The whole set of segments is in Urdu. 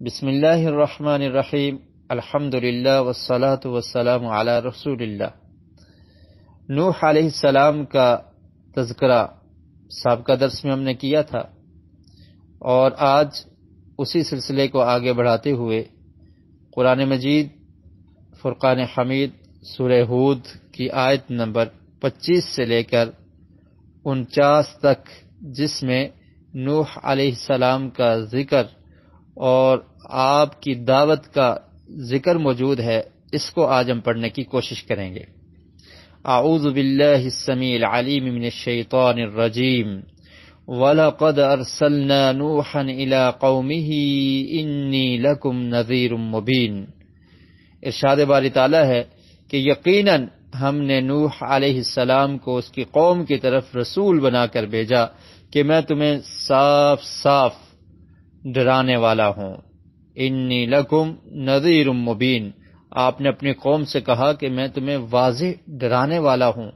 بسم اللہ الرحمن الرحیم، الحمدللہ والصلاة والسلام علی رسول اللہ۔ نوح علیہ السلام کا تذکرہ سابقہ درس میں ہم نے کیا تھا، اور آج اسی سلسلے کو آگے بڑھاتے ہوئے قرآن مجید فرقان حمید سورہ ہود کی آیت نمبر 25 سے لے کر 49 تک، جس میں نوح علیہ السلام کا ذکر اور آپ کی دعوت کا ذکر موجود ہے، اس کو آج ہم پڑھنے کی کوشش کریں گے۔ اعوذ باللہ السمیع العلیم من الشیطان الرجیم، وَلَقَدْ أَرْسَلْنَا نُوحًا إِلَىٰ قَوْمِهِ إِنِّي لَكُمْ نَذِيرٌ مُّبِينٌ۔ ارشاد باری تعالیٰ ہے کہ یقیناً ہم نے نوح علیہ السلام کو اس کی قوم کی طرف رسول بنا کر بھیجا کہ میں تمہیں صاف صاف ڈرانے والا ہوں۔ انی لکم نذیر مبین، آپ نے اپنی قوم سے کہا کہ میں تمہیں واضح ڈرانے والا ہوں۔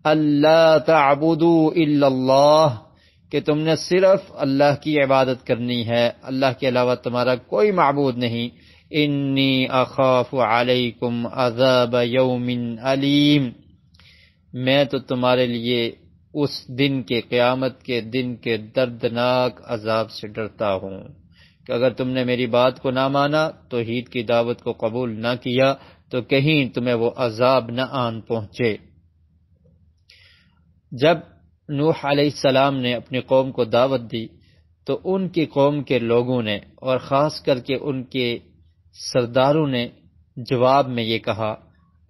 اللہ تعبدوا الا اللہ، کہ تم نے صرف اللہ کی عبادت کرنی ہے، اللہ کے علاوہ تمہارا کوئی معبود نہیں۔ انی اخاف علیکم عذاب یوم علیم، میں تو تمہارے لیے اس دن کے، قیامت کے دن کے دردناک عذاب سے ڈرتا ہوں کہ اگر تم نے میری بات کو نہ مانا، توحید کی دعوت کو قبول نہ کیا، تو کہیں تمہیں وہ عذاب نہ آن پہنچے۔ جب نوح علیہ السلام نے اپنی قوم کو دعوت دی تو ان کی قوم کے لوگوں نے، اور خاص کر کے ان کے سرداروں نے جواب میں یہ کہا،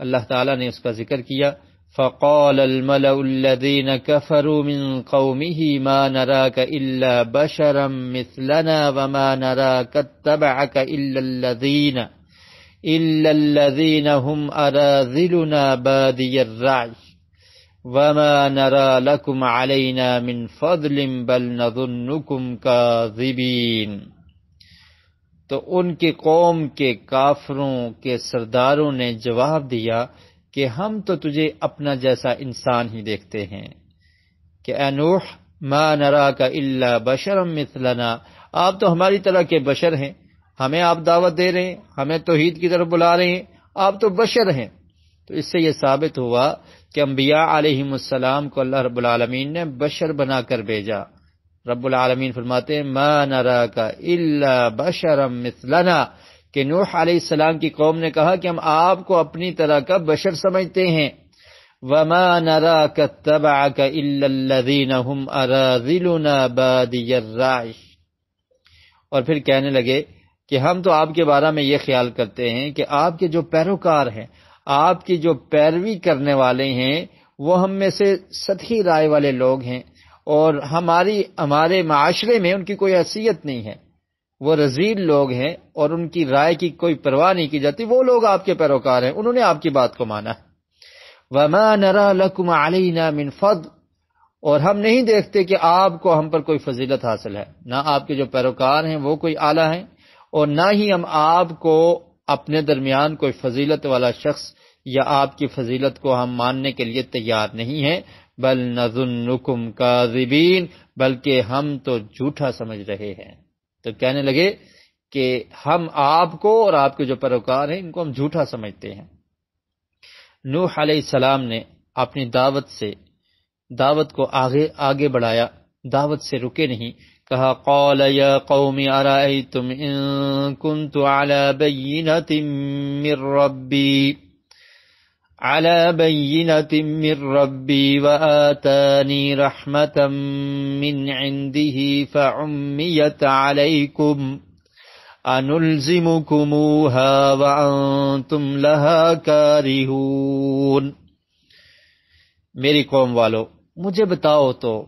اللہ تعالیٰ نے اس کا ذکر کیا، فقال الملأ الذين كفروا من قومه ما نراك إلا بشرا مثلنا وما نراك اتبعك إلا الذين هم أراذلنا بادي الرعي وما نرى لكم علينا من فضل بل نظنكم كاذبين۔ تو ان کی قوم کے کافروں کے سرداروں نے جواب دیا کہ ہم تو تجھے اپنا جیسا انسان ہی دیکھتے ہیں، کہ اے نوح ما نراک الا بشرا مثلنا، آپ تو ہماری طرح کے بشر ہیں، ہمیں آپ دعوت دے رہے ہیں، ہمیں توحید کی طرف بلا رہے ہیں، آپ تو بشر ہیں۔ تو اس سے یہ ثابت ہوا کہ انبیاء علیہم السلام کو اللہ رب العالمین نے بشر بنا کر بھیجا۔ رب العالمین فرماتے ہیں ما نراک الا بشرا مثلنا، کہ نوح علیہ السلام کی قوم نے کہا کہ ہم آپ کو اپنی طرح کا بشر سمجھتے ہیں۔ وَمَا نَرَاكَ اتَّبَعَكَ إِلَّا الَّذِينَ هُمْ أَرَاذِلُنَا بَادِيَ الرَّعْيِ، اور پھر کہنے لگے کہ ہم تو آپ کے بارے میں یہ خیال کرتے ہیں کہ آپ کے جو پیروکار ہیں، آپ کی جو پیروی کرنے والے ہیں، وہ ہم میں سے سطحی رائے والے لوگ ہیں، اور ہمارے معاشرے میں ان کی کوئی حیثیت نہیں ہے، وہ رذیل لوگ ہیں اور ان کی رائے کی کوئی پرواہ نہیں کی جاتی، وہ لوگ آپ کے پیروکار ہیں، انہوں نے آپ کی بات کو مانا۔ وَمَا نَرَى لَكُمْ عَلَيْنَا مِنْ فَضْلٍ، اور ہم نہیں دیکھتے کہ آپ کو ہم پر کوئی فضیلت حاصل ہے، نہ آپ کے جو پیروکار ہیں وہ کوئی اعلیٰ ہیں، اور نہ ہی ہم آپ کو اپنے درمیان کوئی فضیلت والا شخص یا آپ کی فضیلت کو ہم ماننے کے لیے تیار نہیں ہیں۔ بل نظنکم کاذبین، بلکہ ہم تو جھوٹا سمجھ رہے ہیں۔ تو کہنے لگے کہ ہم آپ کو اور آپ کے جو پیروکار ہیں ان کو ہم جھوٹا سمجھتے ہیں۔ نوح علیہ السلام نے اپنی دعوت کو آگے بڑھایا، دعوت سے رکے نہیں، کہا قال یا قوم ارأیتم ان کنت على بينة من ربي وآتاني رحمة من عنده فعميت عليكم أنلزمكموها وأنتم لها كارهون۔ میری قوم والو، مجھے بتاؤ تو،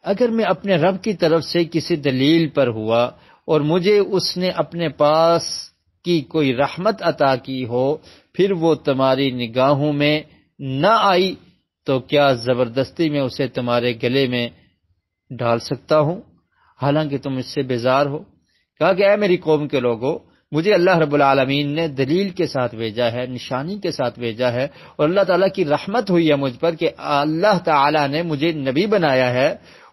اگر میں اپنے رب کی طرف سے کسی دلیل پر ہوا اور مجھے اس نے اپنے پاس کی کوئی رحمت عطا کی ہو، پھر وہ تمہاری نگاہوں میں نہ آئی، تو کیا زبردستی میں اسے تمہارے گلے میں ڈال سکتا ہوں، حالانکہ تم اس سے بیزار ہو؟ کہا کہ اے میری قوم کے لوگوں، مجھے اللہ رب العالمین نے دلیل کے ساتھ بھیجا ہے، نشانی کے ساتھ بھیجا ہے، اور اللہ تعالیٰ کی رحمت ہوئی ہے مجھ پر کہ اللہ تعالیٰ نے مجھے نبی بنایا ہے،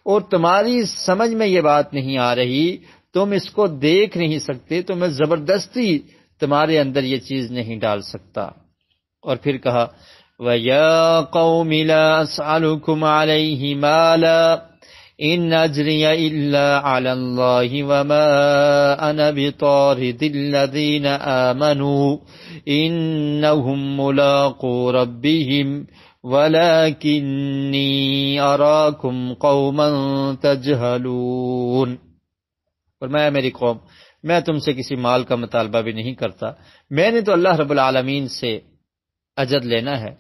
اور تمہاری سمجھ میں یہ بات نہیں آ رہی، تم اس کو دیکھ نہیں سکتے تو میں زبردستی تمہارے اندر یہ چیز نہیں ڈال سکتا۔ اور پھر کہا وَيَا قَوْمِ لَا أَسْأَلُكُمْ عَلَيْهِ مَالًا إِنْ أَجْرِيَ إِلَّا عَلَى اللَّهِ وَمَا أَنَا بِطَارِدِ الَّذِينَ آمَنُوا إِنَّهُمْ مُلَاقُو رَبِّهِمْ وَلَكِنِّي أَرَاكُمْ قَوْمًا تَجْهَلُونَ۔ فرمایا میری قوم، میں تم سے کسی مال کا مطالبہ بھی نہیں کرتا، میں نے تو اللہ رب العالمین سے اجر لینا ہے،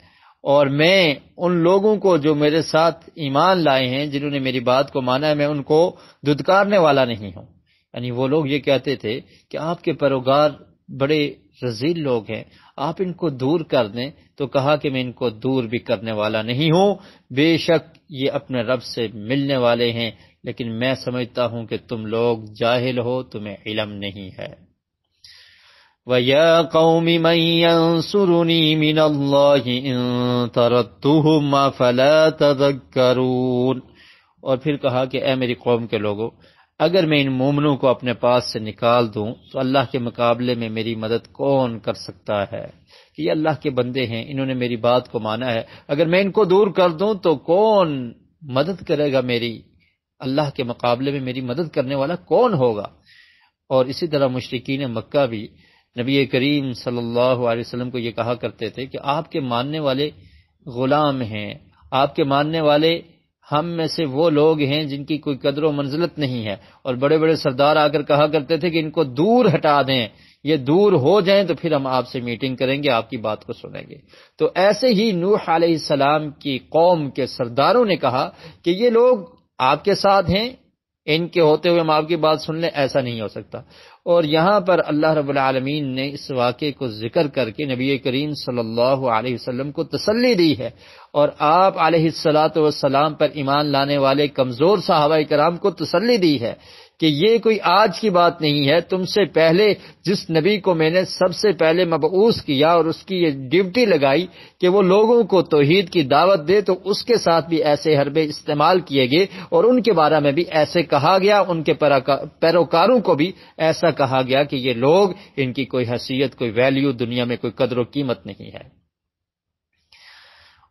اور میں ان لوگوں کو جو میرے ساتھ ایمان لائے ہیں، جنہوں نے میری بات کو مانا ہے، میں ان کو دھتکارنے والا نہیں ہوں۔ یعنی وہ لوگ یہ کہتے تھے کہ آپ کے پیروکار بڑے رذیل لوگ ہیں، آپ ان کو دور کر دیں، تو کہا کہ میں ان کو دور بھی کرنے والا نہیں ہوں، بے شک یہ اپنے رب سے ملنے والے ہیں، لیکن میں سمجھتا ہوں کہ تم لوگ جاہل ہو، تمہیں علم نہیں ہے۔ وَيَا قَوْمِ مَنْ يَنْصُرُنِي مِنَ اللَّهِ إِن طَرَدتُّهُمْ أَفَلَا تَذَكَّرُونَ۔ اور پھر کہا کہ اے میری قوم کے لوگوں، اگر میں ان مومنوں کو اپنے پاس سے نکال دوں تو اللہ کے مقابلے میں میری مدد کون کر سکتا ہے؟ کہ یہ اللہ کے بندے ہیں، انہوں نے میری بات کو مانا ہے، اگر میں ان کو دور کر دوں تو کون مدد کرے گا میری؟ اللہ کے مقابلے میں میری مدد کرنے والا کون ہوگا؟ اور اسی طرح مشرکین مکہ بھی نبی کریم صلی اللہ علیہ وسلم کو یہ کہا کرتے تھے کہ آپ کے ماننے والے غلام ہیں، آپ کے ماننے والے ہم میں سے وہ لوگ ہیں جن کی کوئی قدر و منزلت نہیں ہے، اور بڑے بڑے سردار آ کر کہا کرتے تھے کہ ان کو دور ہٹا دیں، یہ دور ہو جائیں تو پھر ہم آپ سے میٹنگ کریں گے، آپ کی بات کو سنیں گے۔ تو ایسے ہی نوح علیہ السلام کی قوم کے سرداروں نے کہا کہ یہ لوگ آپ کے ساتھ ہیں، ان کے ہوتے ہوئے ہم آپ کی بات سن لیں، ایسا نہیں ہو سکتا۔ اور یہاں پر اللہ رب العالمین نے اس واقعے کو ذکر کر کے نبی کریم صلی اللہ علیہ وسلم کو تسلی دی ہے، اور آپ علیہ الصلاۃ والسلام پر ایمان لانے والے کمزور صحابہ کرام کو تسلی دی ہے کہ یہ کوئی آج کی بات نہیں ہے، تم سے پہلے جس نبی کو میں نے سب سے پہلے مبعوث کیا اور اس کی یہ ڈیوٹی لگائی کہ وہ لوگوں کو توحید کی دعوت دے، تو اس کے ساتھ بھی ایسے حربے استعمال کیے گئے، اور ان کے بارے میں بھی ایسے کہا گیا، ان کے پیروکاروں کو بھی ایسا کہا گیا کہ یہ لوگ، ان کی کوئی حیثیت، کوئی ویلیو دنیا میں، کوئی قدر و قیمت نہیں ہے۔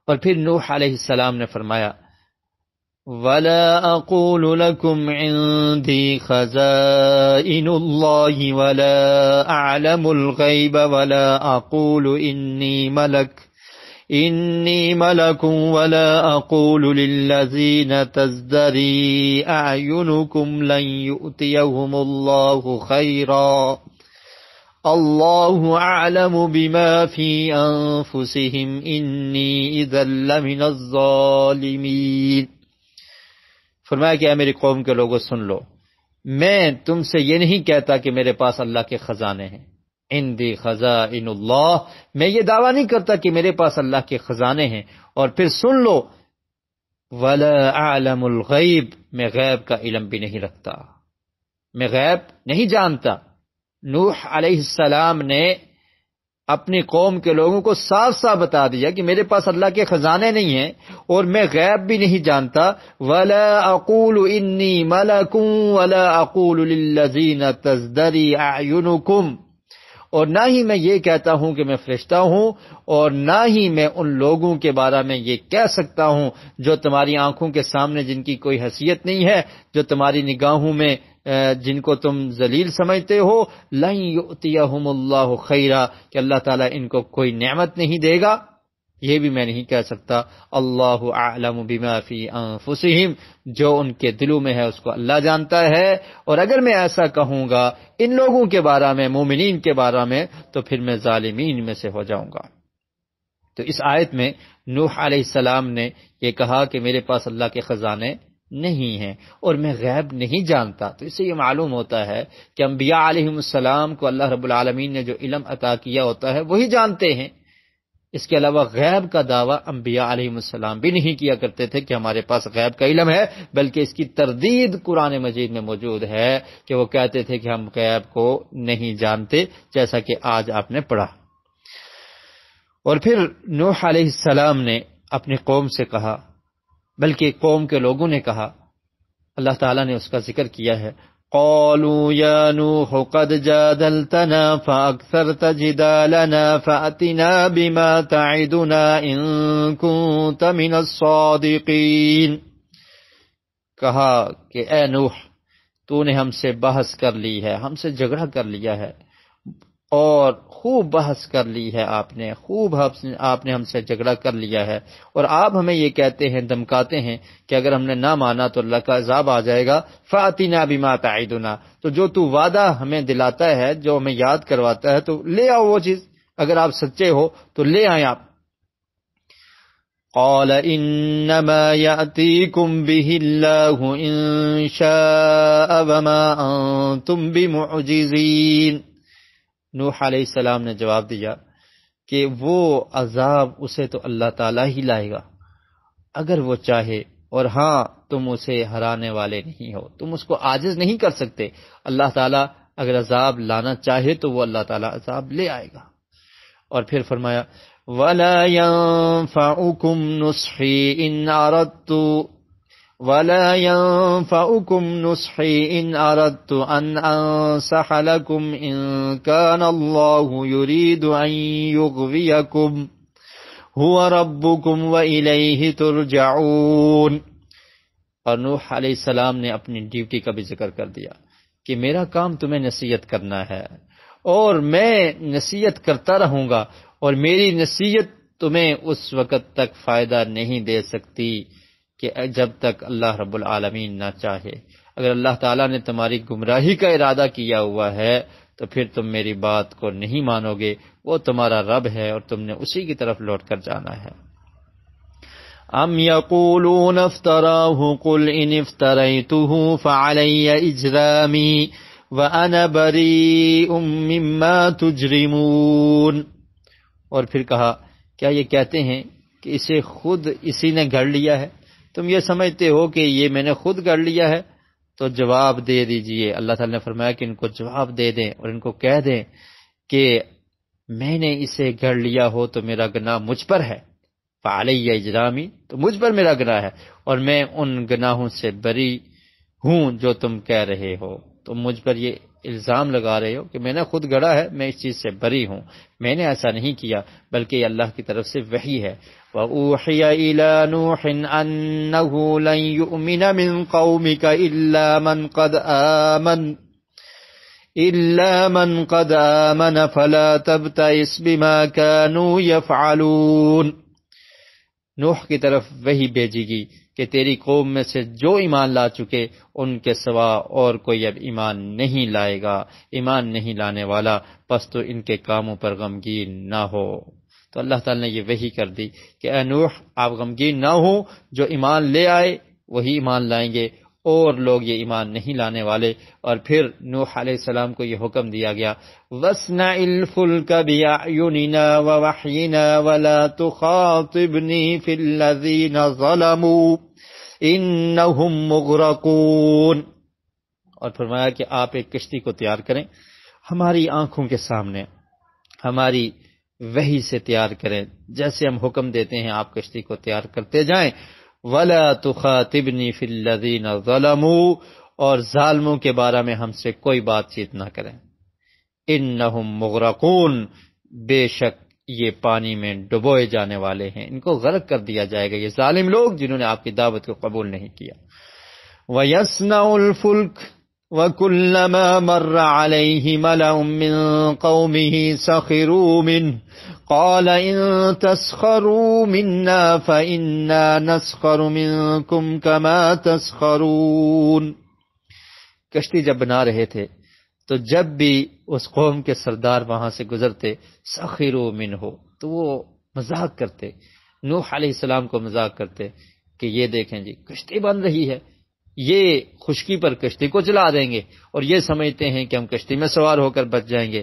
اور پھر نوح علیہ السلام نے فرمایا وَلَا أَقُولُ لَكُمْ عِنْدِي خَزَائِنُ اللَّهِ وَلَا أَعْلَمُ الْغَيْبَ وَلَا أَقُولُ إِنِّي مَلَكٌ وَلَا أَقُولُ لِلَّذِينَ تَزْدَرِي أَعْيُنُكُمْ لَنْ يُؤْتِيَهُمُ اللَّهُ خَيْرًا اللَّهُ أَعْلَمُ بِمَا فِي أَنفُسِهِمْ إِنِّي إِذًا لَّمِنَ الظَّالِمِينَ۔ فرمایا کہ اے میری قوم کے لوگوں سن لو، میں تم سے یہ نہیں کہتا کہ میرے پاس اللہ کے خزانے ہیں، عندی خزائن اللہ، میں یہ دعویٰ نہیں کرتا کہ میرے پاس اللہ کے خزانے ہیں۔ اور پھر سن لو وَلَا أَعْلَمُ الْغَيْبِ، میں غیب کا علم بھی نہیں رکھتا، میں غیب نہیں جانتا۔ نوح علیہ السلام نے اپنی قوم کے لوگوں کو صاف صاف بتا دیا کہ میرے پاس اللہ کے خزانے نہیں ہیں اور میں غیب بھی نہیں جانتا۔ وَلَا أَقُولُ إِنِّي مَلَكٌ وَلَا أَقُولُ لِلَّذِينَ تَزْدَرِي أَعْيُنُكُمْ، اور نہ ہی میں یہ کہتا ہوں کہ میں فرشتہ ہوں، اور نہ ہی میں ان لوگوں کے بارے میں یہ کہہ سکتا ہوں جو تمہاری آنکھوں کے سامنے جن کی کوئی حیثیت نہیں ہے، جو تمہاری نگاہوں میں جن کو تم ذلیل سمجھتے ہو، لَن يُؤْتِيَهُمُ اللَّهُ خَيْرًا، کہ اللہ تعالیٰ ان کو کوئی نعمت نہیں دے گا، یہ بھی میں نہیں کہہ سکتا۔ اللہ اعلم بما فی انفسہم، جو ان کے دلوں میں ہے اس کو اللہ جانتا ہے، اور اگر میں ایسا کہوں گا ان لوگوں کے بارے میں، مومنین کے بارے میں، تو پھر میں ظالمین میں سے ہو جاؤں گا۔ تو اس آیت میں نوح علیہ السلام نے یہ کہا کہ میرے پاس اللہ کے خزانے نہیں ہیں اور میں غیب نہیں جانتا۔ تو اس سے یہ معلوم ہوتا ہے کہ انبیاء علیہم السلام کو اللہ رب العالمین نے جو علم عطا کیا ہوتا ہے وہی جانتے ہیں، اس کے علاوہ غیب کا دعویٰ انبیاء علیہم السلام بھی نہیں کیا کرتے تھے کہ ہمارے پاس غیب کا علم ہے، بلکہ اس کی تردید قرآن مجید میں موجود ہے کہ وہ کہتے تھے کہ ہم غیب کو نہیں جانتے، جیسا کہ آج آپ نے پڑھا۔ اور پھر نوح علیہ السلام نے اپنی قوم سے کہا، بلکہ قوم کے لوگوں نے کہا، اللہ تعالیٰ نے اس کا ذکر کیا ہے قالوا يا نوح قد جادلتنا فأكثرت جدالنا فأتنا بما تعدنا إن كنت من الصادقين، کہا کہ اے نوح تو نے ہم سے بحث کر لی ہے، ہم سے جھگڑا کر لیا ہے، اور خوب بحث کر لی ہے آپ نے، خوب آپ نے ہم سے جھگڑا کر لیا ہے، اور آپ ہمیں یہ کہتے ہیں، دمکاتے ہیں کہ اگر ہم نے نہ مانا تو اللہ کا عذاب آ جائے گا، فَأْتِنَا بِمَا تَعِدُنَا، تو جو تو وعدہ ہمیں دلاتا ہے، جو ہمیں یاد کرواتا ہے، تو لے آؤ وہ چیز، اگر آپ سچے ہو تو لے آئیں آپ۔ قال انما يأتيكم به الله ان شاء وما انتم بمعجزين، نوح علیہ السلام نے جواب دیا کہ وہ عذاب اسے تو اللہ تعالیٰ ہی لائے گا اگر وہ چاہے، اور ہاں تم اسے ہرانے والے نہیں ہو، تم اس کو عاجز نہیں کر سکتے، اللہ تعالیٰ اگر عذاب لانا چاہے تو وہ اللہ تعالیٰ عذاب لے آئے گا۔ اور پھر فرمایا وَلَا يَنفَعُكُمْ نُصْحِي إِنْ أَرَدْتُ أَنْ أَنْصَحَ لَكُمْ إِنْ كَانَ اللَّهُ يُرِيدُ أَنْ يُغْوِيَكُمْ هُوَ رَبُّكُمْ وَإِلَيْهِ تُرْجَعُونَ۔ اور نوح علیہ السلام نے اپنی ڈیوٹی کا بھی ذکر کر دیا کہ میرا کام تمہیں نصیحت کرنا ہے، اور میں نصیحت کرتا رہوں گا، اور میری نصیحت تمہیں اس وقت تک فائدہ نہیں دے سکتی کہ جب تک اللہ رب العالمین نہ چاہے۔ اگر اللہ تعالیٰ نے تمہاری گمراہی کا ارادہ کیا ہوا ہے تو پھر تم میری بات کو نہیں مانو گے، وہ تمہارا رب ہے اور تم نے اسی کی طرف لوٹ کر جانا ہے۔ ام یقولون افتراہ قل ان افتریتہ فعلی اجرامی وَأَنَا بَرِیءٌ مِّمَّا تُجْرِمُونَ، اور پھر کہا کیا یہ کہتے ہیں کہ اسے خود اسی نے گھڑ لیا ہے، تم یہ سمجھتے ہو کہ یہ میں نے خود گھڑ لیا ہے، تو جواب دے دیجئے۔ اللہ تعالیٰ نے فرمایا کہ ان کو جواب دے دیں اور ان کو کہہ دیں کہ میں نے اسے گھڑ لیا ہو تو میرا گناہ مجھ پر ہے، فعلی اجرامی، تو مجھ پر میرا گناہ ہے، اور میں ان گناہوں سے بری ہوں جو تم کہہ رہے ہو۔ تم مجھ پر یہ الزام لگا رہے ہو کہ میں نے خود گڑھا ہے، میں اس چیز سے بری ہوں، میں نے ایسا نہیں کیا، بلکہ یہ اللہ کی طرف سے وحی ہے۔ وَأُوحِيَ إِلَى نُوحٍ أَنَّهُ لَن يُؤْمِنَ مِن قَوْمِكَ إِلَّا مَنْ قَدْ آمَنَ فَلَا تَبْتَئِسْ بِمَا كَانُوا يَفْعَلُونَ، نوح کی طرف وحی بھیجی گی کہ تیری قوم میں سے جو ایمان لا چکے ان کے سوا اور کوئی اب ایمان نہیں لائے گا، ایمان نہیں لانے والا، پس تو ان کے کاموں پر غمگین نہ ہو۔ تو اللہ تعالیٰ نے یہ وحی کر دی کہ اے نوح آپ غمگین نہ ہو، جو ایمان لے آئے وہی ایمان لائیں گے، اور لوگ یہ ایمان نہیں لانے والے۔ اور پھر نوح علیہ السلام کو یہ حکم دیا گیا وَاصْنَعِ الْفُلْكَ بِأَعْيُنِنَا وَوَحْيِنَا وَلَا تُخَاطِبْنِي فِي الَّذِينَ ظَلَمُوا إِنَّهُمْ مُغْرَقُونَ، اور فرمایا کہ آپ ایک کشتی کو تیار کریں، ہماری آنکھوں کے سامنے، ہماری وحی سے تیار کریں، جیسے ہم حکم دیتے ہیں آپ کشتی کو تیار کرتے جائیں۔ وَلَا تُخَاطِبْنِي فِي الَّذِينَ ظَلَمُوا، اور ظالموں کے بارے میں ہم سے کوئی بات چیت نہ کریں۔ إِنَّهُمْ مُغْرَقُونَ، بے شک یہ پانی میں ڈبوئے جانے والے ہیں، ان کو غرق کر دیا جائے گا، یہ ظالم لوگ جنہوں نے آپ کی دعوت کو قبول نہیں کیا۔ وَيَصْنَعُ الْفُلْكَ وَكُلَّمَا مَرَّ عَلَيْهِ مَلَأٌ مِّن قَوْمِهِ سَخِرُوا مِنْهُ قَالَ إِن تَسْخَرُوا مِنَّا فَإِنَّا نَسْخَرُ مِنكُمْ كَمَا تَسْخَرُونَ، کشتی جب بنا رہے تھے تو جب بھی اس قوم کے سردار وہاں سے گزرتے سخروا منہ، تو وہ مذاق کرتے، نوح علیہ السلام کو مذاق کرتے کہ یہ دیکھیں جی کشتی بن رہی ہے، یہ خشکی پر کشتی کو چلا دیں گے، اور یہ سمجھتے ہیں کہ ہم کشتی میں سوار ہو کر بچ جائیں گے۔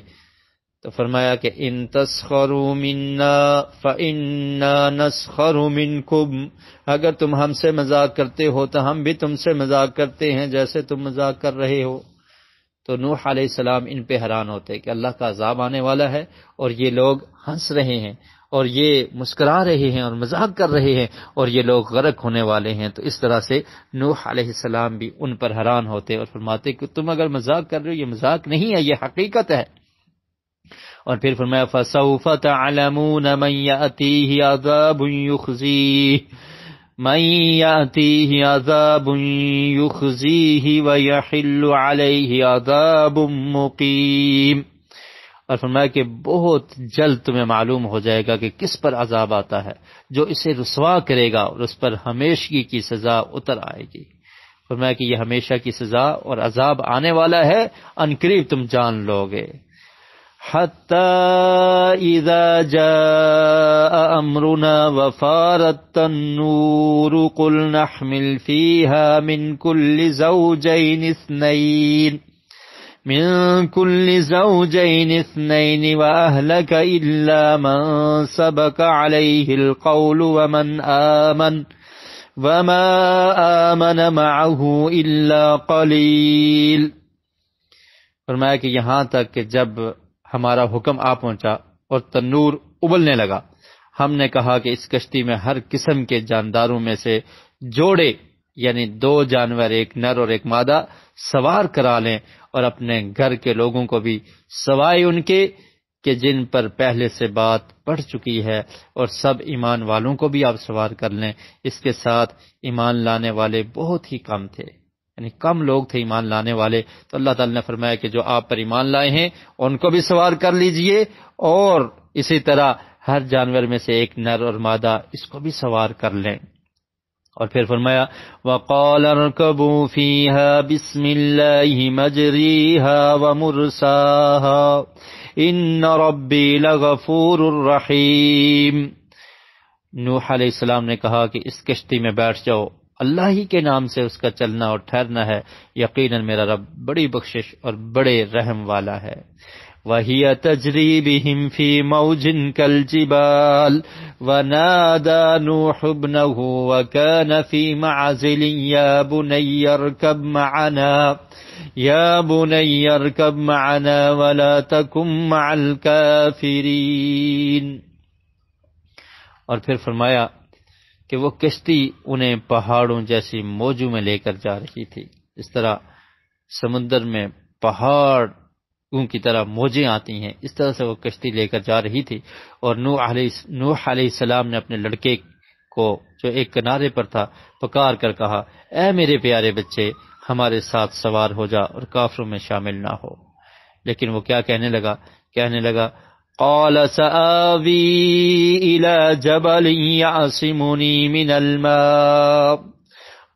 تو فرمایا کہ ان تسخروا منا فإنا نسخر منکم، اگر تم ہم سے مذاق کرتے ہو تو ہم بھی تم سے مذاق کرتے ہیں جیسے تم مذاق کر رہے ہو۔ تو نوح علیہ السلام ان پہ حیران ہوتے کہ اللہ کا عذاب آنے والا ہے اور یہ لوگ ہنس رہے ہیں اور یہ مسکرا رہے ہیں اور مذاق کر رہے ہیں اور یہ لوگ غرق ہونے والے ہیں. تو اس طرح سے نوح علیہ السلام بھی ان پر حیران ہوتے اور فرماتے کہ تم اگر مذاق کر رہے ہو، یہ مذاق نہیں ہے، یہ حقیقت ہے. اور پھر فرمایا فَسَوْفَ تَعْلَمُونَ مَنْ يَأْتِيهِ عَذَابٌ يُخْزِيهِ وَيَحِلُّ عَلَيْهِ عَذَابٌ مُقِيمٌ. اور فرمایا کہ بہت جلد تمہیں معلوم ہو جائے گا کہ کس پر عذاب آتا ہے جو اسے رسوا کرے گا اور اس پر ہمیشگی کی سزا اتر آئے گی. فرمایا کہ یہ ہمیشہ کی سزا اور عذاب آنے والا ہے، ان قریب تم جان لو گے. حَتَّى إِذَا جَاءَ أَمْرُنَا وَفَارَتِ التَّنُّورُ قُلْ نَحْمِلُ فِيهَا مِنْ كُلِّ زَوْجَيْنِ اثْنَيْنِ وَأَهْلَكَ إِلَّا مَنْ سَبَقَ عَلَيْهِ الْقَوْلُ وَمَا آمَنَ مَعَهُ إِلَّا قَلِيلٌ. فرمایا کہ یہاں تک کہ جب ہمارا حکم آ پہنچا اور تنور ابلنے لگا، ہم نے کہا کہ اس کشتی میں ہر قسم کے جانداروں میں سے جوڑے، یعنی 2 جانور، ایک نر اور ایک مادہ، سوار کرا لیں اور اپنے گھر کے لوگوں کو بھی سوائے ان کے کہ جن پر پہلے سے بات پڑ چکی ہے، اور سب ایمان والوں کو بھی آپ سوار کر لیں. اس کے ساتھ ایمان لانے والے بہت ہی کم تھے، یعنی کم لوگ تھے ایمان لانے والے. تو اللہ تعالی نے فرمایا کہ جو آپ پر ایمان لائے ہیں ان کو بھی سوار کر لیجئے، اور اسی طرح ہر جانور میں سے ایک نر اور مادہ، اس کو بھی سوار کر لیں. اور پھر فرمایا وَقَالَ ارْكَبُوا فِيهَا بِسْمِ اللَّهِ مَجْرِيهَا وَمُرْسَاهَا إِنَّ رَبِّي لَغَفُورٌ رَحِيمٌ. نوح علیہ السلام نے کہا کہ اس کشتی میں بیٹھ جاؤ، اللہ ہی کے نام سے اس کا چلنا اور ٹھہرنا ہے، یقیناً میرا رب بڑی بخشش اور بڑے رحم والا ہے. وَهِيَ تَجْرِي بِهِمْ فِي مَوْجٍ كَالْجِبَالِ وَنَادَى نُوحُ ابْنَهُ وَكَانَ فِي مَعْزِلٍ يَا بُنَيَّ ارْكَبْ مَعَنَا وَلَا تَكُن مَّعَ الْكَافِرِينَ. اور پھر فرمایا کہ وہ کشتی انہیں پہاڑوں جیسی موجوں میں لے کر جا رہی تھی. اس طرح سمندر میں پہاڑ کی طرح موجیں آتی ہیں، اس طرح سے وہ کشتی لے کر جا رہی تھی. اور نوح علیہ السلام نے اپنے لڑکے کو جو ایک کنارے پر تھا پکار کر کہا، اے میرے پیارے بچے، ہمارے ساتھ سوار ہو جا اور کافروں میں شامل نہ ہو. لیکن وہ کیا کہنے لگا قال سآوی الى جبل يعصمني من الماء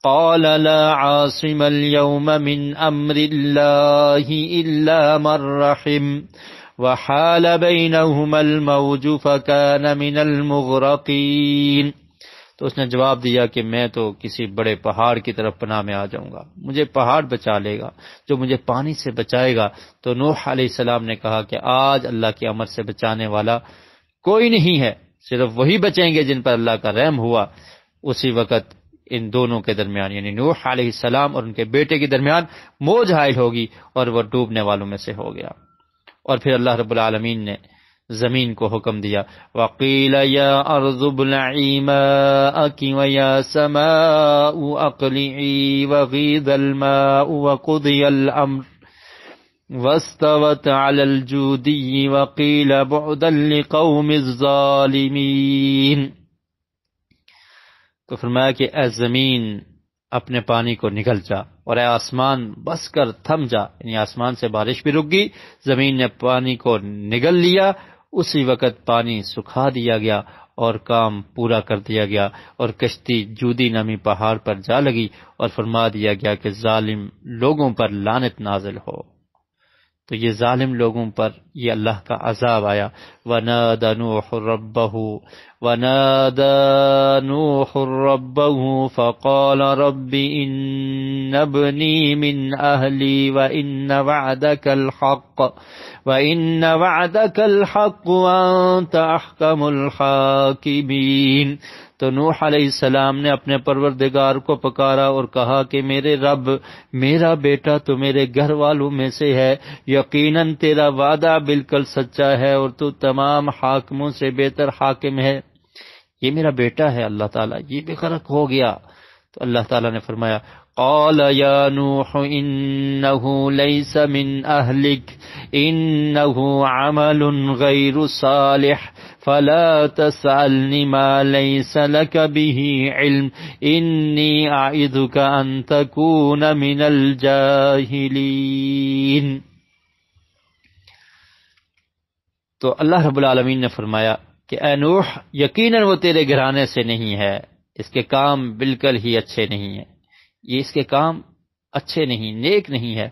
قال لا عاصم اليوم من امر الله الا من رحم وحال بينهما الموج فكان من المغرقين. تو اس نے جواب دیا کہ میں تو کسی بڑے پہاڑ کی طرف پناہ میں آ جاؤں گا، مجھے پہاڑ بچا لے گا جو مجھے پانی سے بچائے گا. تو نوح علیہ السلام نے کہا کہ آج اللہ کے امر سے بچانے والا کوئی نہیں ہے، صرف وہی بچیں گے جن پر اللہ کا رحم ہوا. اسی وقت ان دونوں کے درمیان، یعنی نوح علیہ السلام اور ان کے بیٹے کے درمیان موج حائل ہوگی اور وہ ڈوبنے والوں میں سے ہو گیا. اور پھر اللہ رب العالمین نے زمین کو حکم دیا وَقِيلَ يَا أَرْضُ ابْلَعِي مَاءَكِ وَيَا سَمَاءُ أَقْلِعِي وَغِيضَ الْمَاءُ وَقُضِيَ الْأَمْرُ وَاسْتَوَتْ عَلَى الْجُودِيِّ وَقِيلَ بُعْدًا لِقَوْمِ الظَّالِمِينَ. تو فرمایا کہ اے زمین اپنے پانی کو نگل جا، اور اے آسمان بس کر تھم جا. یعنی آسمان سے بارش بھی رک گئی، زمین نے پانی کو نگل لیا، اسی وقت پانی سکھا دیا گیا اور کام پورا کر دیا گیا، اور کشتی جودی نامی پہاڑ پر جا لگی، اور فرما دیا گیا کہ ظالم لوگوں پر لعنت نازل ہو. تو یہ ظالم لوگوں پر یہ اللہ کا عذاب آیا. وَنَادَ نُوحٌ رَبَّهُ ونادى نوح ربه فقال رب إن ابني من أهلي وإن وعدك الحق وأنت أحكم الحاكمين. تو نوح علیہ السلام نے اپنے پروردگار کو پکارا اور کہا کہ میرے رب، میرا بیٹا تو میرے گھر والوں میں سے ہے، یقیناً تیرا وعدہ بالکل سچا ہے اور تو تمام حاکموں سے بہتر حاکم ہے. یہ میرا بیٹا ہے اللہ تعالیٰ، یہ بے غرق ہو گیا. تو اللہ تعالیٰ نے فرمایا قال یا نوح انه ليس من اهلك انه عمل غير صالح فلا تسألني ما ليس لك به علم انی اعظك ان تكون من الجاہلین. تو اللہ رب العالمین نے فرمایا کہ اے نوح، یقیناً وہ تیرے گھرانے سے نہیں ہے، اس کے کام بالکل ہی اچھے نہیں ہیں، یہ اس کے کام اچھے نہیں، نیک نہیں ہے.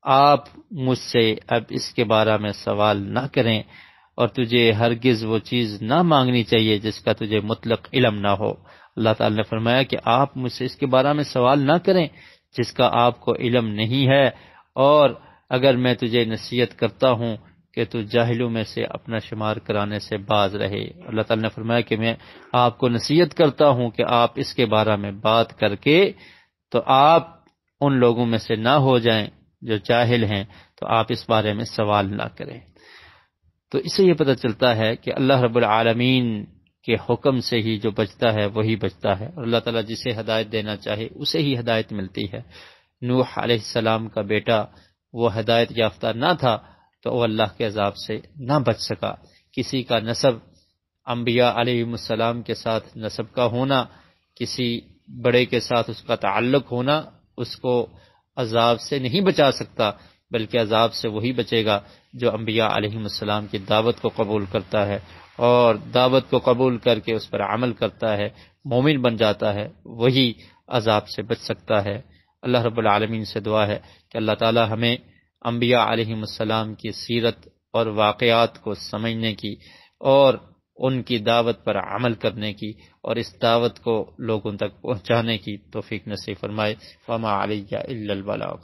آپ مجھ سے اب اس کے بارے میں سوال نہ کریں اور تجھے ہرگز وہ چیز نہ مانگنی چاہیے جس کا تجھے مطلق علم نہ ہو. اللہ تعالی نے فرمایا کہ آپ مجھ سے اس کے بارے میں سوال نہ کریں جس کا آپ کو علم نہیں ہے، اور اگر میں تجھے نصیحت کرتا ہوں کہ تو جاہلوں میں سے اپنا شمار کرانے سے باز رہے. اللہ تعالی نے فرمایا کہ میں آپ کو نصیحت کرتا ہوں کہ آپ اس کے بارے میں بات کر کے تو آپ ان لوگوں میں سے نہ ہو جائیں جو جاہل ہیں، تو آپ اس بارے میں سوال نہ کریں. تو اس سے یہ پتہ چلتا ہے کہ اللہ رب العالمین کے حکم سے ہی جو بچتا ہے وہی بچتا ہے، اور اللہ تعالیٰ جسے ہدایت دینا چاہے اسے ہی ہدایت ملتی ہے. نوح علیہ السلام کا بیٹا وہ ہدایت یافتہ نہ تھا تو وہ اللہ کے عذاب سے نہ بچ سکا. کسی کا نسب انبیاء علیہ السلام کے ساتھ نسب کا ہونا، کسی بڑے کے ساتھ اس کا تعلق ہونا اس کو عذاب سے نہیں بچا سکتا، بلکہ عذاب سے وہی بچے گا جو انبیاء علیہ السلام کی دعوت کو قبول کرتا ہے اور دعوت کو قبول کر کے اس پر عمل کرتا ہے، مومن بن جاتا ہے، وہی عذاب سے بچ سکتا ہے. اللہ رب العالمین سے دعا ہے کہ اللہ تعالی ہمیں انبیاء علیہ السلام کی سیرت اور واقعات کو سمجھنے کی اور ان کی دعوت پر عمل کرنے کی اور اس دعوت کو لوگوں تک پہنچانے کی توفیق نصیب فرمائے. وما علیہ الا البلاغ.